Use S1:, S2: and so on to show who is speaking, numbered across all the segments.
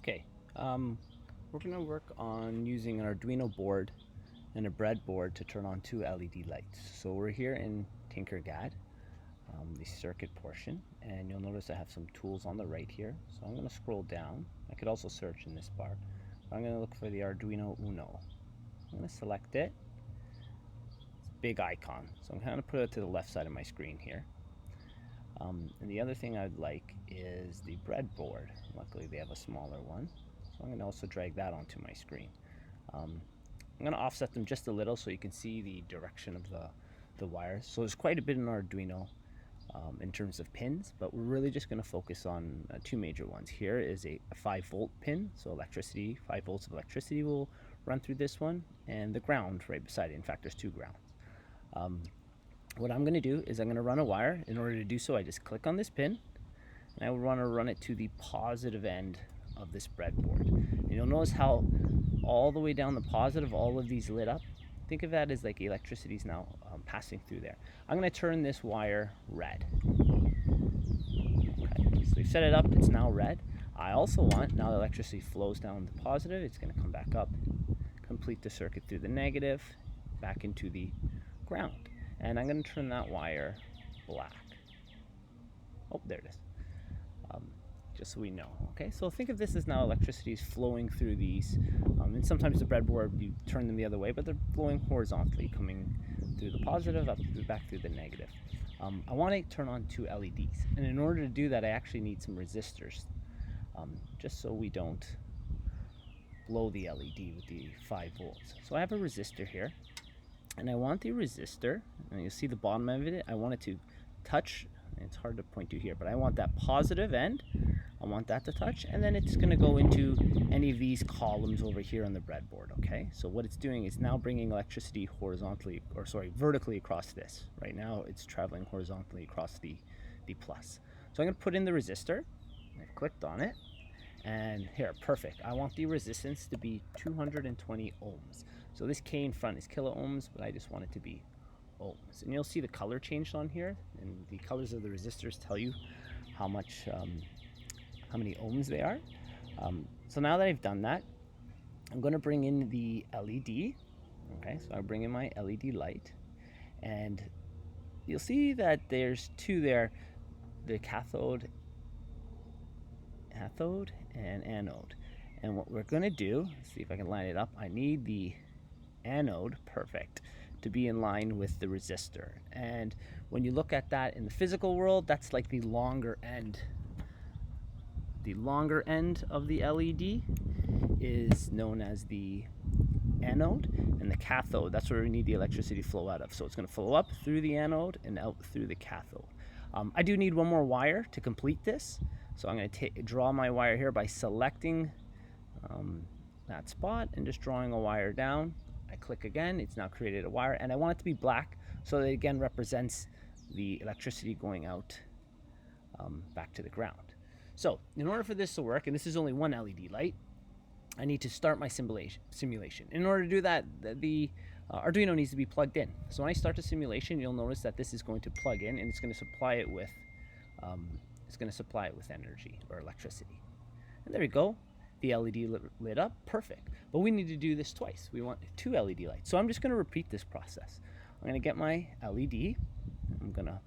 S1: Okay, we're going to work on using an Arduino board and a breadboard to turn on two LED lights. So we're here in TinkCAD, the circuit portion, and you'll notice I have some tools on the right here. So I'm going to scroll down. I could also search in this bar. I'm going to look for the Arduino Uno. I'm going to select it. It's a big icon, so I'm going to put it to the left side of my screen here. And the other thing I'd like is the breadboard. Luckily they have a smaller one, so I'm going to also drag that onto my screen. I'm going to offset them just a little so you can see the direction of the wires. So there's quite a bit in Arduino in terms of pins, but we're really just going to focus on two major ones. Here is a 5-volt pin, so electricity, 5 volts of electricity will run through this one, and the ground right beside it. In fact, there's two grounds. What I'm going to do is I'm going to run a wire. In order to do so, I just click on this pin, and I want to run it to the positive end of this breadboard. And you'll notice how all the way down the positive, all of these lit up. Think of that as like electricity is now passing through there. I'm going to turn this wire red. Okay, so we've set it up, it's now red. I also want, now the electricity flows down the positive, it's going to come back up, complete the circuit through the negative, back into the ground. And I'm going to turn that wire black. Oh, there it is. Just so we know. Okay, so think of this as now electricity is flowing through these. And sometimes the breadboard, you turn them the other way, but they're flowing horizontally, coming through the positive, back through the negative. I want to turn on two LEDs. And in order to do that, I actually need some resistors, just so we don't blow the LED with the 5 volts. So I have a resistor here. And I want the resistor, and you'll see the bottom of it, I want it to touch, it's hard to point to here, but I want that positive end, I want that to touch, and then it's going to go into any of these columns over here on the breadboard, okay? So what it's doing is now bringing electricity vertically across this. Right now it's traveling horizontally across the plus. So I'm going to put in the resistor, I've clicked on it, and here, perfect. I want the resistance to be 220 ohms. So this K in front is kilo ohms, but I just want it to be ohms. And you'll see the color changed on here, and the colors of the resistors tell you how many ohms they are. So now that I've done that, I'm going to bring in the LED. Okay, so I'll bring in my LED light, and you'll see that there's two there, the cathode and anode. And what we're going to do, see if I can line it up, I need the anode, perfect, to be in line with the resistor. And when you look at that in the physical world, that's like the longer end. The longer end of the LED is known as the anode, and the cathode, that's where we need the electricity to flow out of. So it's going to flow up through the anode and out through the cathode. I do need one more wire to complete this, so I'm going to draw my wire here by selecting that spot and just drawing a wire down. I click again, it's now created a wire, and I want it to be black so that it again represents the electricity going out back to the ground. So in order for this to work, and this is only one LED light, I need to start my simulation. In order to do that, the Arduino needs to be plugged in. So when I start the simulation, you'll notice that this is going to plug in, and it's going to supply it with energy or electricity. And there we go. The LED lit up, perfect. But we need to do this twice. We want two LED lights. So I'm just going to repeat this process. I'm going to get my LED. I'm going to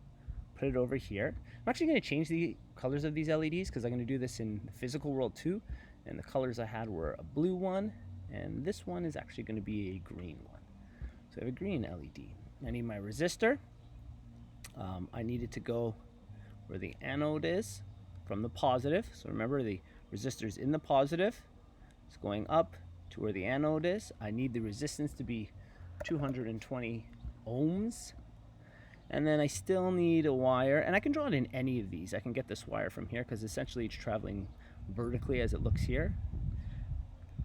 S1: put it over here. I'm actually going to change the colors of these LEDs because I'm going to do this in the physical world too. And the colors I had were a blue one, and this one is actually going to be a green one. So I have a green LED. I need my resistor. I need it to go where the anode is from the positive. So remember, the resistor is in the positive. It's going up to where the anode is. I need the resistance to be 220 ohms. And then I still need a wire, and I can draw it in any of these. I can get this wire from here because essentially it's traveling vertically as it looks here,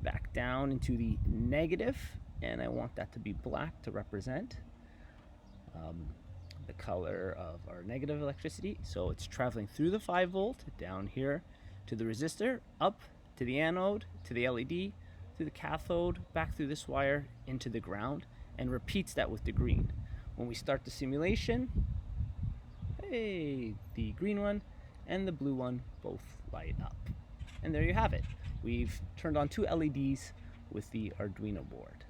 S1: back down into the negative, and I want that to be black to represent the color of our negative electricity. So it's traveling through the 5 volt, down here to the resistor, up to the anode, to the LED, through the cathode, back through this wire into the ground, and repeats that with the green. When we start the simulation, hey, the green one and the blue one both light up. And there you have it. we've turned on 2 LEDs with the Arduino board.